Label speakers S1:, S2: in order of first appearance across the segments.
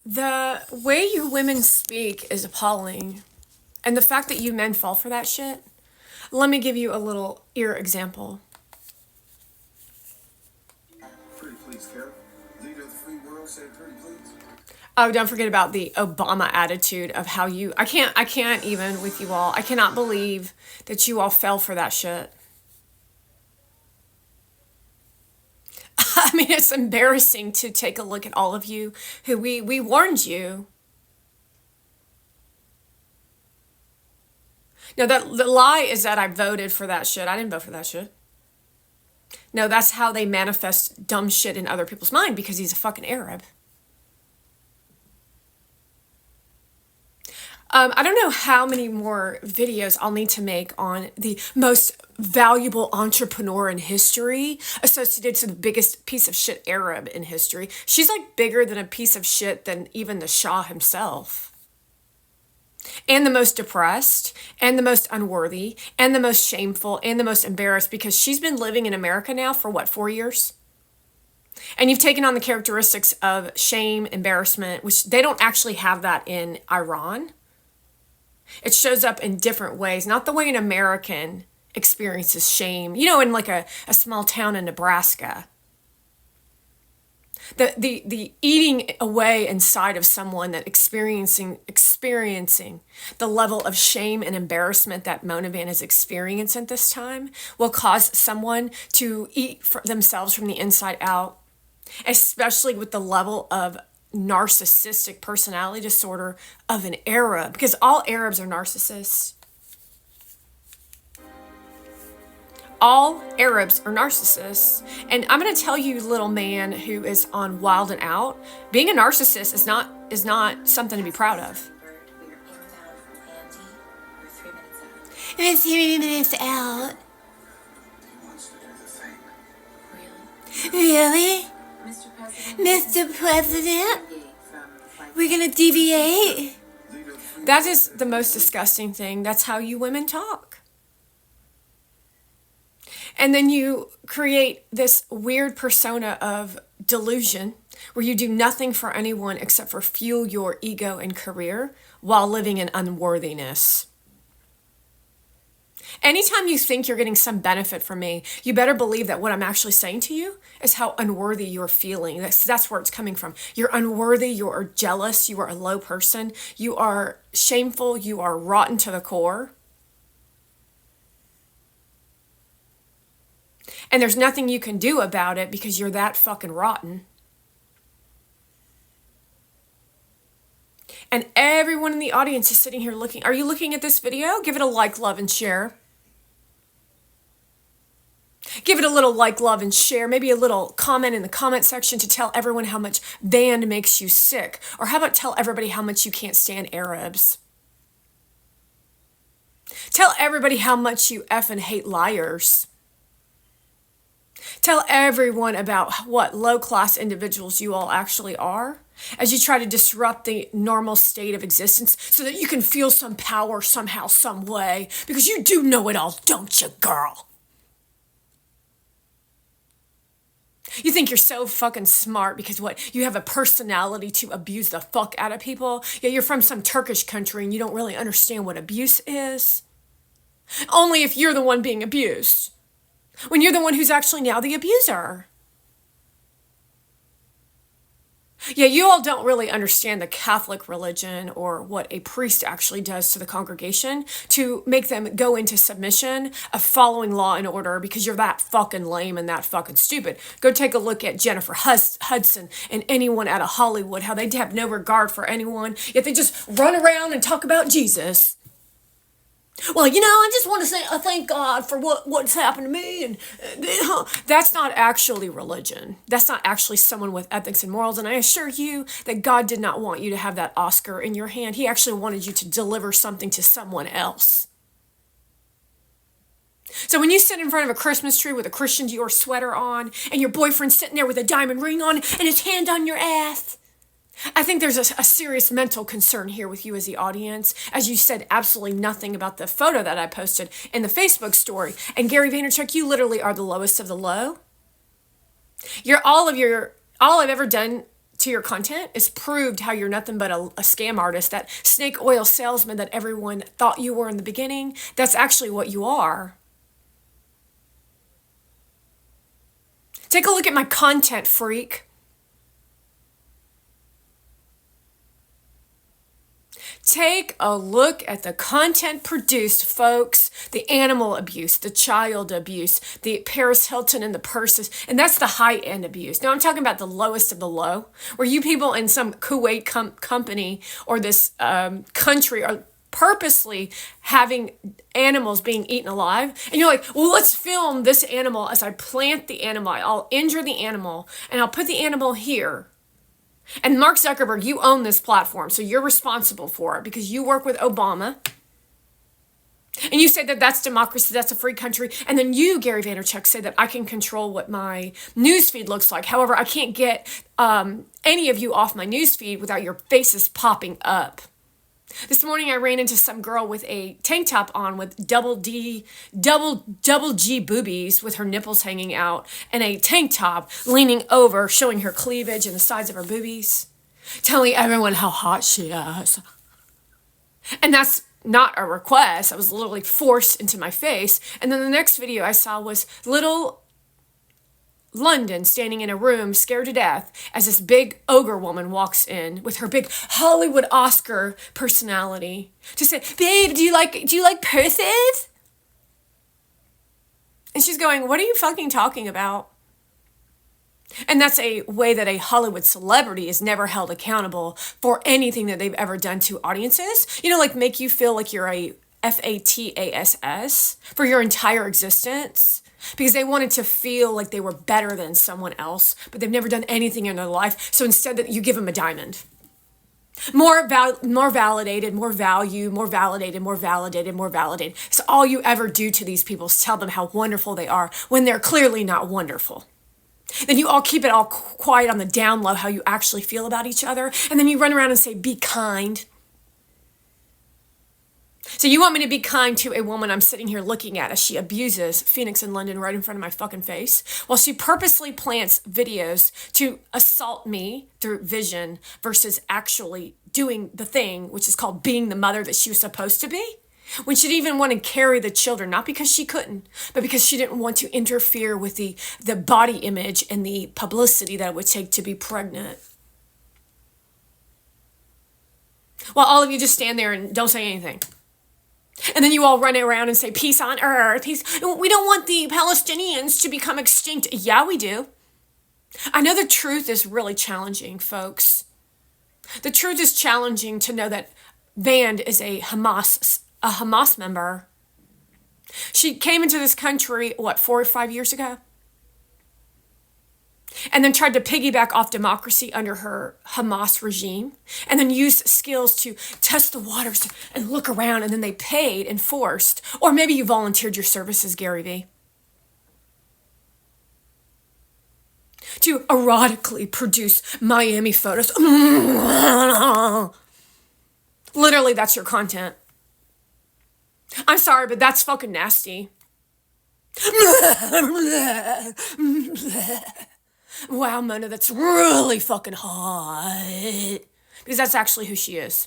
S1: The way you women speak is appalling. And the fact that you men fall for that shit. Let me give you a little ear example.
S2: Pretty please, Carol. Leader of the free world said pretty please.
S1: Oh, don't forget about the Obama attitude of how you... I can't even with you all. I cannot believe that you all fell for that shit. I mean, it's embarrassing to take a look at all of you who we warned you. No, the lie is that I voted for that shit. I didn't vote for that shit. No, that's how they manifest dumb shit in other people's mind because he's a fucking Arab. I don't know how many more videos I'll need to make on the most valuable entrepreneur in history associated to the biggest piece of shit Arab in history. She's like bigger than a piece of shit than even the Shah himself. And the most depressed, and the most unworthy, and the most shameful, and the most embarrassed because she's been living in America now for what, 4 years? And you've taken on the characteristics of shame, embarrassment, which they don't actually have that in Iran. It shows up in different ways, not the way an American experiences shame, you know, in like a small town in Nebraska. The eating away inside of someone that experiencing the level of shame and embarrassment that Mona Van is experiencing at this time will cause someone to eat for themselves from the inside out, especially with the level of narcissistic personality disorder of an Arab, because all Arabs are narcissists. All Arabs are narcissists. And I'm going to tell you, little man who is on Wild and Out, being a narcissist is not something to be proud of. We're 3 minutes out.
S2: He wants to do the thing.
S1: Really?
S3: Mr.
S1: Mr. President? We're going to deviate?
S2: Leader of the free
S1: That is the most disgusting thing. That's how you women talk. And then you create this weird persona of delusion where you do nothing for anyone except for fuel your ego and career while living in unworthiness. Anytime you think you're getting some benefit from me, you better believe that what I'm actually saying to you is how unworthy you're feeling. That's where it's coming from. You're unworthy, you are jealous, you are a low person, you are shameful, you are rotten to the core. And there's nothing you can do about it because you're that fucking rotten. And everyone in the audience is sitting here looking. Are you looking at this video? Give it a like, love, and share. Give it a little like, love, and share. Maybe a little comment in the comment section to tell everyone how much Van makes you sick. Or how about tell everybody how much you can't stand Arabs? Tell everybody how much you effing hate liars. Tell everyone about what low-class individuals you all actually are as you try to disrupt the normal state of existence so that you can feel some power somehow, some way, because you do know it all, don't you, girl? You think you're so fucking smart because what? You have a personality to abuse the fuck out of people? Yeah, you're from some Turkish country and you don't really understand what abuse is? Only if you're the one being abused. When you're the one who's actually now the abuser. Yeah, you all don't really understand the Catholic religion or what a priest actually does to the congregation to make them go into submission of following law and order because you're that fucking lame and that fucking stupid. Go take a look at Jennifer Hudson and anyone out of Hollywood, how they have no regard for anyone, yet they just run around and talk about Jesus. Well, you know, I just want to say I thank God for what's happened to me. And that's not actually religion. That's not actually someone with ethics and morals. And I assure you that God did not want you to have that Oscar in your hand. He actually wanted you to deliver something to someone else. So when you sit in front of a Christmas tree with a Christian Dior sweater on and your boyfriend's sitting there with a diamond ring on and his hand on your ass, I think there's a serious mental concern here with you as the audience, as you said absolutely nothing about the photo that I posted in the Facebook story. And Gary Vaynerchuk, you literally are the lowest of the low. All I've ever done to your content is proved how you're nothing but a scam artist, that snake oil salesman that everyone thought you were in the beginning. That's actually what you are. Take a look at my content, freak. Take a look at the content produced, folks. The animal abuse, the child abuse, the Paris Hilton and the purses. And that's the high-end abuse. Now, I'm talking about the lowest of the low, where you people in some Kuwait company or this country are purposely having animals being eaten alive. And you're like, well, let's film this animal as I plant the animal. I'll injure the animal, and I'll put the animal here. And Mark Zuckerberg, you own this platform, so you're responsible for it because you work with Obama. And you say that that's democracy, that's a free country. And then you, Gary Vaynerchuk, say that I can control what my newsfeed looks like. However, I can't get any of you off my newsfeed without your faces popping up. This morning I ran into some girl with a tank top on with double G boobies with her nipples hanging out and a tank top leaning over, showing her cleavage and the sides of her boobies, telling everyone how hot she is. And that's not a request. I was literally forced into my face. And then the next video I saw was little London standing in a room scared to death as this big ogre woman walks in with her big Hollywood Oscar personality to say, babe, do you like purses? And she's going, what are you fucking talking about? And that's a way that a Hollywood celebrity is never held accountable for anything that they've ever done to audiences. You know, like make you feel like you're a FATASS for your entire existence. Because they wanted to feel like they were better than someone else, but they've never done anything in their life. So instead, that you give them a diamond. More validated, more value, more validated, more validated, more validated. So all you ever do to these people is tell them how wonderful they are when they're clearly not wonderful. Then you all keep it all quiet on the down low, how you actually feel about each other. And then you run around and say, be kind. So you want me to be kind to a woman I'm sitting here looking at as she abuses Phoenix and London right in front of my fucking face, while she purposely plants videos to assault me through vision versus actually doing the thing, which is called being the mother that she was supposed to be, when she didn't even want to carry the children, not because she couldn't, but because she didn't want to interfere with the body image and the publicity that it would take to be pregnant. While all of you just stand there and don't say anything. And then you all run around and say, peace on earth. Peace. We don't want the Palestinians to become extinct. Yeah, we do. I know the truth is really challenging, folks. The truth is challenging to know that Vand is a Hamas member. She came into this country, 4 or 5 years ago? And then tried to piggyback off democracy under her Hamas regime, and then used skills to test the waters and look around, and then they paid and forced, or maybe you volunteered your services, Gary Vee, to erotically produce Miami photos. Literally, that's your content. I'm sorry, but that's fucking nasty. Wow, Mona, that's really fucking hot. Because that's actually who she is.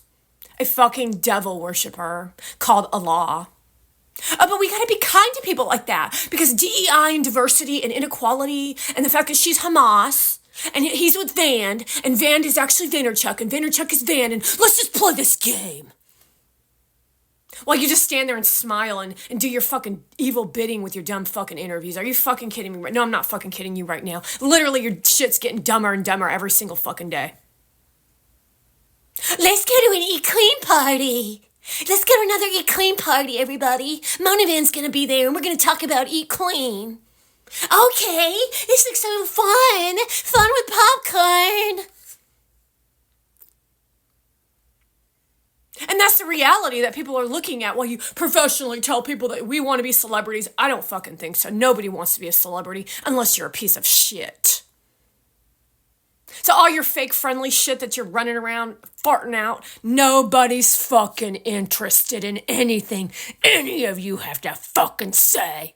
S1: A fucking devil worshiper called Allah. But we gotta be kind to people like that. Because DEI and diversity and inequality and the fact that she's Hamas and he's with Vand and Vand is actually Vaynerchuk and Vaynerchuk is Vand and let's just play this game. While you just stand there and smile and do your fucking evil bidding with your dumb fucking interviews. Are you fucking kidding me? No, I'm not fucking kidding you right now. Literally, your shit's getting dumber and dumber every single fucking day. Let's go to an Eat Clean party. Let's go to another Eat Clean party, everybody. Mona Van's gonna be there and we're gonna talk about Eat Clean. Okay, this looks so fun. Fun with popcorn. And that's the reality that people are looking at while you professionally tell people that we want to be celebrities. I don't fucking think so. Nobody wants to be a celebrity unless you're a piece of shit. So all your fake friendly shit that you're running around farting out, nobody's fucking interested in anything any of you have to fucking say.